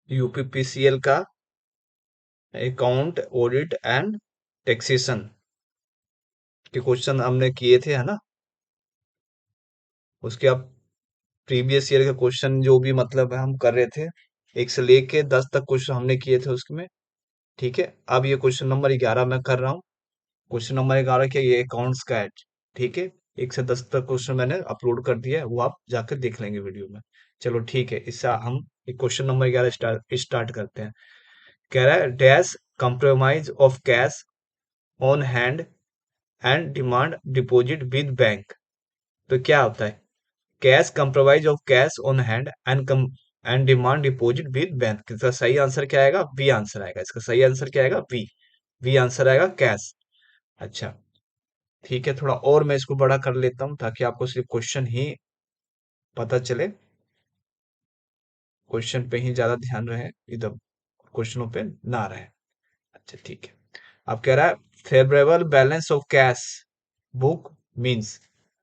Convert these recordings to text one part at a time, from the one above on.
UPPCL का account audit and taxation के question हमने किए थे, है ना। उसके अब प्रीवियस ईयर के क्वेश्चन जो भी मतलब है हम कर रहे थे, 1 से लेके 10 तक क्वेश्चन हमने किए थे उसमें। ठीक है, अब ये क्वेश्चन नंबर 11 मैं कर रहा हूँ। क्वेश्चन नंबर 11 क्या, ये अकाउंट्स का है। ठीक है, 1 से 10 तक क्वेश्चन मैंने अपलोड कर दिया है, वो आप जाकर देख लेंगे वीडियो में। चलो ठीक है, इससे हम क्वेश्चन नंबर 11 स्टार्ट करते हैं। कह रहा है dash compromise of cash on hand and demand deposit with bank. तो क्या होता है, cash compromise of cash on hand and demand deposit with bank. इसका सही आंसर क्या आएगा, बी आंसर आएगा। इसका सही आंसर क्या आएगा, बी। बी आंसर आएगा कैश। अच्छा ठीक है, थोड़ा और मैं इसको बड़ा कर लेता हूँ ताकि आपको सिर्फ क्वेश्चन ही पता चले, क्वेश्चन पे ही ज्यादा ध्यान रहे, इधर क्वेश्चनों पे ना रहे। अच्छा ठीक है, अब कह रहा है favourable balance of cash book means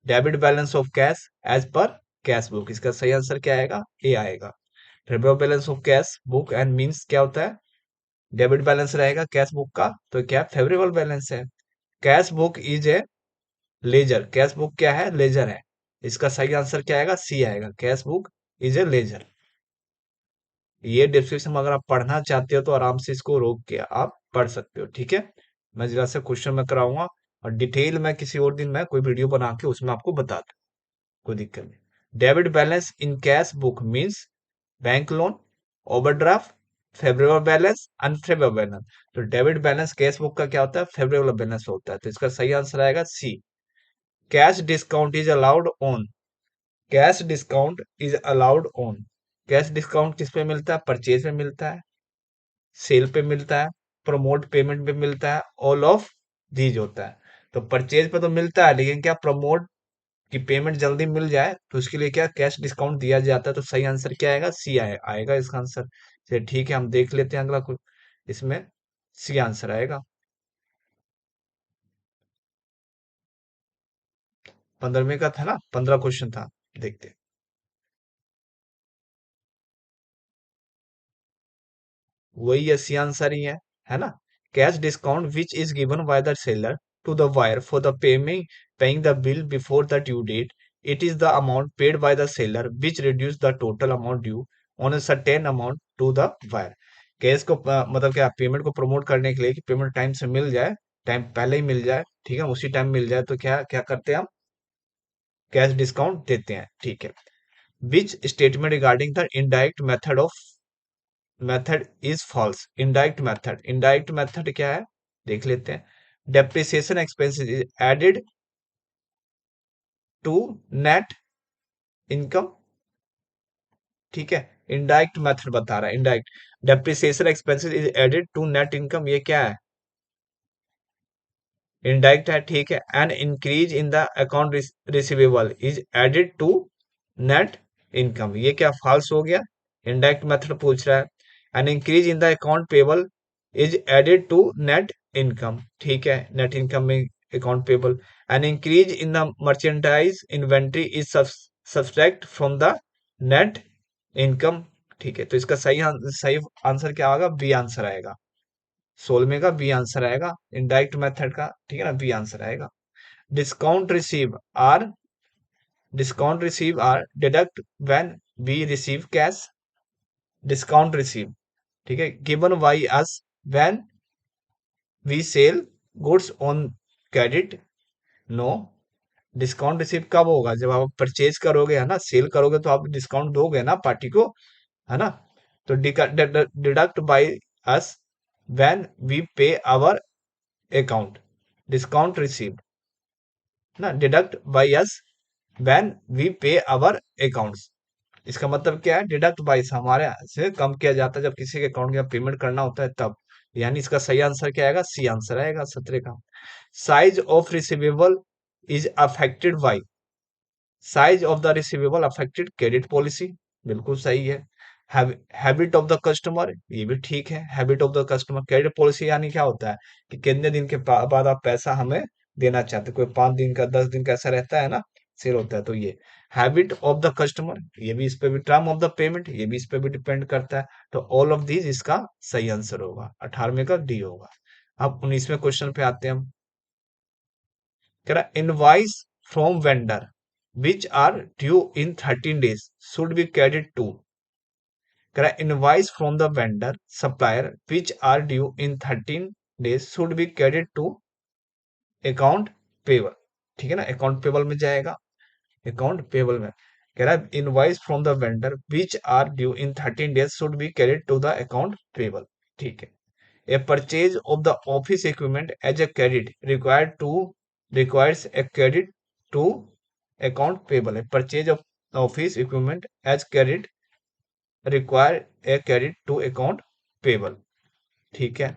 debit balance of cash as per cash book. इसका सही आंसर क्या आएगा, ए आएगा। Favourable balance of cash book and means क्या होता है, डेबिट बैलेंस रहेगा कैश बुक का, तो क्या फेवरेबल बैलेंस है। Cash book is a ledger, cash book क्या है, लेजर है। इसका सही आंसर क्या आएगा, सी आएगा। Cash book is a ledger. ये डिस्क्रिप्शन अगर आप पढ़ना चाहते हो तो आराम से इसको रोक के आप पढ़ सकते हो। ठीक है, मैं जरा से क्वेश्चन में कराऊंगा और डिटेल में किसी और दिन मैं कोई वीडियो बना के उसमें आपको बता दूं, कोई दिक्कत नहीं। Debit balance in cash book means bank loan, overdraft, favourable balance, unfavourable balance. तो डेबिट बैलेंस कैश बुक का क्या होता है, फेवरेबल बैलेंस होता है। तो इसका सही आंसर आएगा C. Cash discount is allowed on, cash discount is allowed on. Cash discount किस पे मिलता है, परचेज में मिलता है, सेल पे मिलता है, प्रमोट पेमेंट पे मिलता है, ऑल ऑफ दीज होता है। तो परचेज पे तो मिलता है, लेकिन क्या प्रमोट की पेमेंट जल्दी मिल जाए तो उसके लिए क्या कैश डिस्काउंट दिया जाता है। तो सही आंसर क्या आएगा, सी आएगा इसका आंसर। चलिए ठीक है, हम देख लेते हैं अगला कुछ, इसमें सी आंसर आएगा। 15वें का था ना, 15 क्वेश्चन था, देखते हैं। वही 80 आंसर ही है ना। Cash discount which is given by the seller to the buyer for the paying the bill before the due date. It is the amount paid by the seller which reduce the total amount due on a certain amount to the buyer. Cash को मतलब क्या, payment को promote करने के लिए कि payment time से मिल जाए, टाइम पहले ही मिल जाए, ठीक है, उसी टाइम मिल जाए, तो क्या क्या करते हैं हम, कैश डिस्काउंट देते हैं। ठीक है, which statement regarding the indirect method is false. Indirect method, indirect method क्या है, देख लेते हैं। Depreciation expenses is added to net income. ठीक है, इनडायरेक्ट मेथड बता रहा है, indirect depreciation expenses is added to net income, ये क्या है, इनडायरेक्ट है। ठीक है, an increase in the account receivable is added to net income, ये क्या फॉल्स हो गया, इनडायरेक्ट मेथड पूछ रहा है। An increase in the account payable is added to net income, ठीक है, नेट इनकम में account payable. An increase in the merchandise inventory is subtract from the net income. ठीक है, तो इसका सही आंसर क्या होगा, बी आंसर आएगा। 16वें का बी आंसर आएगा, इनडायरेक्ट मेथड का, ठीक है ना, बी आंसर आएगा। Discount receive are, discount receive are deduct when we receive cash. Discount receive, ठीक है, given by us when we sell goods on credit. No, discount receive कब होगा, जब आप परचेज करोगे, है ना, सेल करोगे तो आप डिस्काउंट दोगे ना पार्टी को, है ना। तो deduct by us when we pay our account. Discount receive ना, deduct by us when we pay our accounts. इसका मतलब क्या है, डिडक्ट बाई हमारे से कम किया जाता है जब किसी के अकाउंट में पेमेंट करना होता है तब। यानी इसका सही आंसर क्या आएगा, सी आंसर आएगा 17 का। Size of receivable is affected by, size of the receivable affected credit policy, बिल्कुल सही है। हैबिट ऑफ द कस्टमर, ये भी ठीक है, habit of the customer. Credit policy यानी क्या होता है कि कितने दिन के बाद आप पैसा हमें देना चाहते हैं, कोई 5 दिन का, 10 दिन का, ऐसा रहता है ना। सेल होता है। तो ये हैबिट ऑफ द कस्टमर, ये भी इस पे भी, टर्म ऑफ द पेमेंट, ये भी इस पे भी डिपेंड करता है। तो ऑल ऑफ दीज इसका सही आंसर होगा, 18वें का डी होगा। अब 19वें क्वेश्चन पे आते हैं हम। कह रहा invoice from vendor which are due in 13 days should be credit to. कह रहा invoice from the vendor supplier which are due in 13 days should be credit to account payable. ठीक है ना, अकाउंट पेबल में जाएगा, अकाउंट पेबल में। कह रहा है invoice from the vendor which are due in 13 days should be credit to the account payable. ठीक है। A purchase of the office equipment as a credit requires a credit to account payable. A purchase of office equipment as credit require a credit to account payable. ठीक है।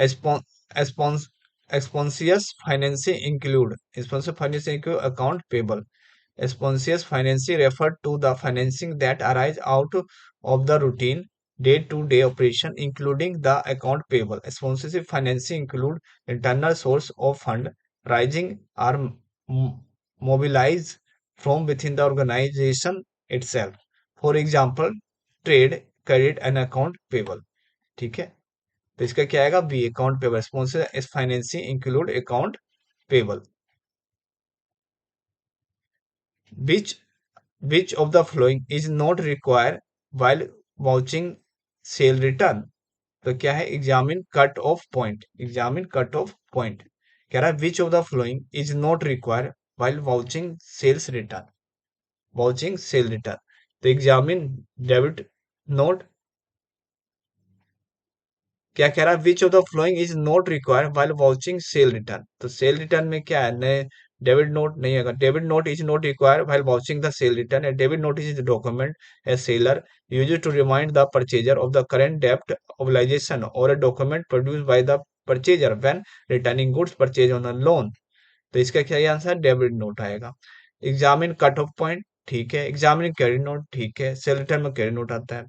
Expons- Expensious financing include account payable. Spontaneous financing refer to the financing that arise out of the routine day-to-day operation, including the account payable. Spontaneous financing include internal source of fund rising or mobilized from within the organization itself. For example, trade, credit and account payable. ठीक है, तो इसका क्या आएगा B, account payable. Sponsor financing include account payable. Which which of the following is not required while vouching sale return? तो क्या है, examine cut off point, examine cut off point. कह रहा है which of the following is not required while vouching sales return, vouching sale return. तो examine debit note, क्या कह रहा है which of the following is not required while vouching sale return. तो sale return में क्या है, नए डेबिट नोट नहीं होगा। Debit note is not required while vouching the sale return. A debit note is the document a seller use to remind the purchaser of the current डेब्ट obligation और a document produced by the purchaser when returning goods purchase on a loan. तो इसका क्या आंसर, debit note आएगा। Examine cut off point, ठीक है। Examine credit note, ठीक है। सेल रिटर्न में क्रेडिट नोट आता है।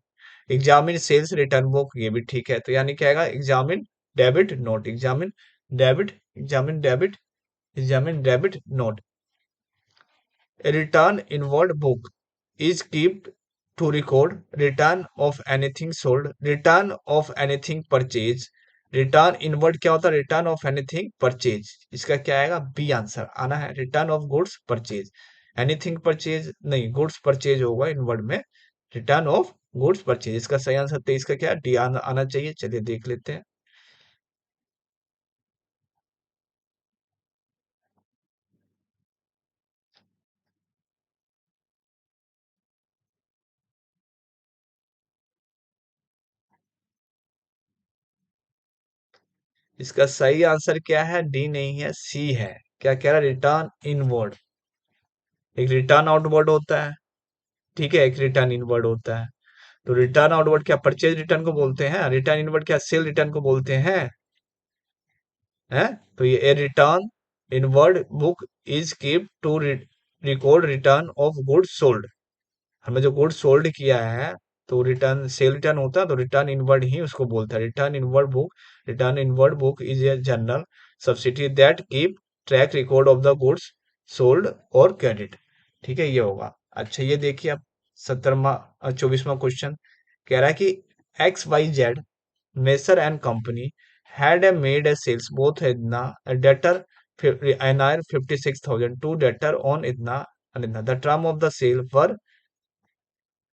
एग्जामिन सेल्स रिटर्न बुक, ये भी ठीक है। तो यानी क्या आएगा, examine debit note, examine debit, examine debit, examine debit note. A return inward book is kept to record return of anything sold, return of anything purchased। Return inward क्या होता है, रिटर्न ऑफ एनीथिंग परचेज। इसका क्या आएगा, B answer आना है, return of goods purchase. Anything purchase नहीं, goods purchase होगा इनवर्ड में, रिटर्न ऑफ गुड्स परचेज। इसका सही आंसर 23 का क्या डी आना चाहिए। चलिए देख लेते हैं। इसका सही आंसर क्या है, डी नहीं है, सी है। क्या कह रहा है, रिटर्न इनवर्ड। एक रिटर्न आउटवर्ड होता है, ठीक है, एक रिटर्न इनवर्ड होता है। तो रिटर्न आउटवर्ड क्या परचेज रिटर्न को बोलते हैं, रिटर्न इनवर्ड क्या सेल रिटर्न को बोलते हैं, हैं? तो ये a return inward book is keep to record return of goods sold. हमें जो गुड्स सोल्ड किया है, तो रिटर्न सेल रिटर्न होता है, तो रिटर्न इनवर्ड ही उसको बोलता है, return inward book. Return inward book is a general subsidy that keep track record of the goods sold और क्रेडिट। ठीक है, ये होगा। अच्छा ये देखिए अब 17वां 24वां क्वेश्चन कह रहा है कि X Y Z messrs and company had made a sales both Idna a debtor NR 56,000 to debtor on Idna and Idna. The term of the sale were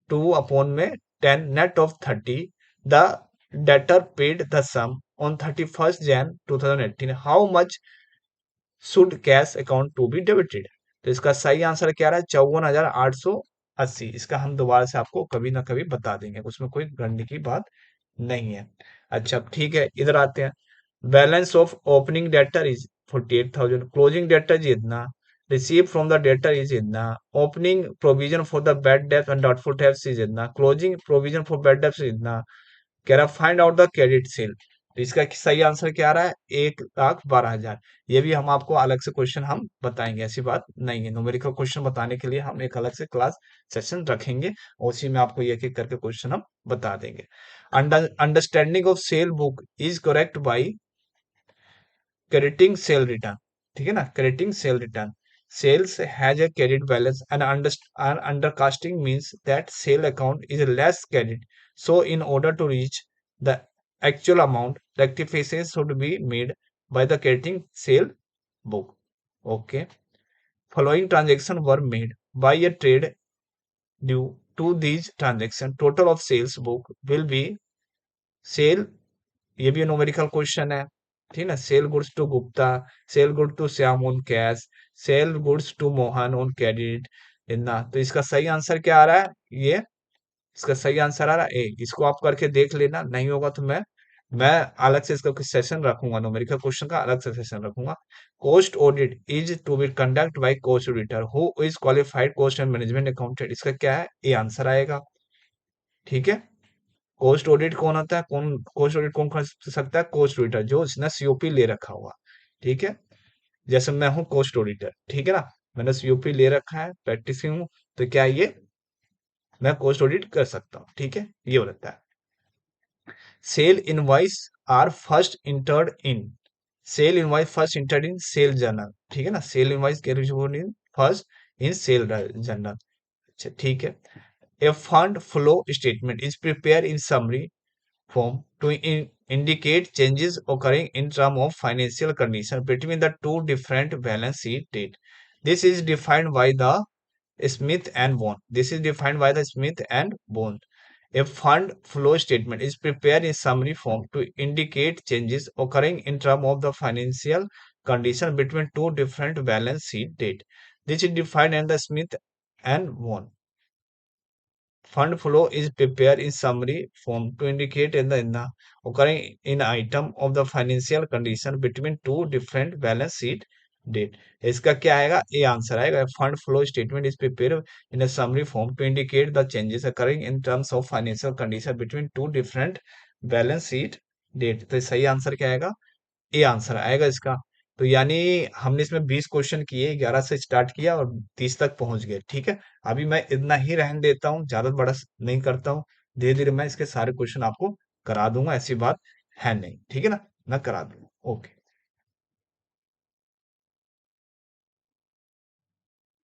2 upon में 10 net of 30. The debtor paid the sum on 31st Jan 2018. How much should cash account to be debited? तो इसका सही answer क्या रहा है, 54,880। इसका हम दोबारा से आपको कभी ना कभी बता देंगे, उसमें कोई गणने की बात नहीं है। अच्छा ठीक है, इधर आते हैं। Balance of opening debtor is 48,000, closing debtor is इतना, receive from the debtor is इतना, opening provision for the bad debt and doubtful debts is इतना, closing provision for bad debts is इतना। कह रहा find out the credit sale. तो इसका सही answer क्या आ रहा है, 1,12,000। ये भी हम आपको अलग से क्वेश्चन हम बताएंगे, ऐसी बात नहीं है। न्यूमेरिकल क्वेश्चन बताने के लिए हम एक अलग से क्लास सेशन रखेंगे, और उसी में आपको एक एक करके क्वेश्चन हम बता देंगे। Understanding of cell book is correct by crediting cell return. ठीक है ना, crediting cell return. sales has a credit balance, and undercasting means that sale account is less credit. So in order to reach the actual amount, rectifications should be made by the crediting sale book. Okay. Following transactions were made by a trade. Due to these transactions, total of sales book will be sale, ये भी numerical question है, ठीक है ना। Sell goods to Gupta, sell good to Shyam on cash, sell goods to Mohan on credit, इतना। तो इसका सही आंसर क्या आ रहा है? ये इसका सही आंसर आ रहा है ए। इसको आप करके देख लेना, नहीं होगा तो मैं अलग से इसका कुछ सेशन रखूंगा, न्यूमेरिकल क्वेश्चन का अलग से सेशन रखूंगा। Cost audit is to be conduct by cost auditor who is qualified cost and management accountant. इसका क्या है? ए आंसर आएगा। ठीक है। कॉस्ट ऑडिट कौन होता है? कॉस्ट ऑडिट कौन कर सकता है? कॉस्ट ऑडिटर, जो इसने सीओपी ले रखा हुआ। ठीक है। जैसे मैं हूं कॉस्ट ऑडिटर, ठीक है ना, मैंने सीओपी ले रखा है, प्रैक्टिसिंग हूं, तो क्या ये मैं कॉस्ट ऑडिट कर सकता हूँ। ठीक है, ये हो जाता है। Sale invoice are first entered in, sale invoice first entered in sale journal. ठीक है ना, sale invoice first in sale journal. अच्छा, ठीक है। A fund flow statement is prepare in summary form to indicate changes occurring in terms of financial condition between the two different balance sheet date. This is defined by the Smith and Bone. This is defined by the Smith and Bone. A fund flow statement is prepared in summary form to indicate changes occurring in terms of the financial condition between two different balance sheet date. This is defined in the Smith and Bone. Fund flow is prepared in summary form to indicate in the occurring in item of the financial condition between two different balance sheet date. इसका क्या आएगा? A answer आएगा। Fund flow statement is prepared in a summary form to indicate the changes occurring in terms of financial condition between two different balance sheet date. तो सही answer क्या आएगा? A answer आएगा इसका। तो यानी हमने इसमें 20 क्वेश्चन किए, 11 से स्टार्ट किया और 30 तक पहुंच गए। ठीक है, अभी मैं इतना ही रहने देता हूँ, ज्यादा बड़ा नहीं करता हूँ। धीरे धीरे मैं इसके सारे क्वेश्चन आपको करा दूंगा, ऐसी बात है नहीं। ठीक है ना, मैं करा दूंगा। ओके।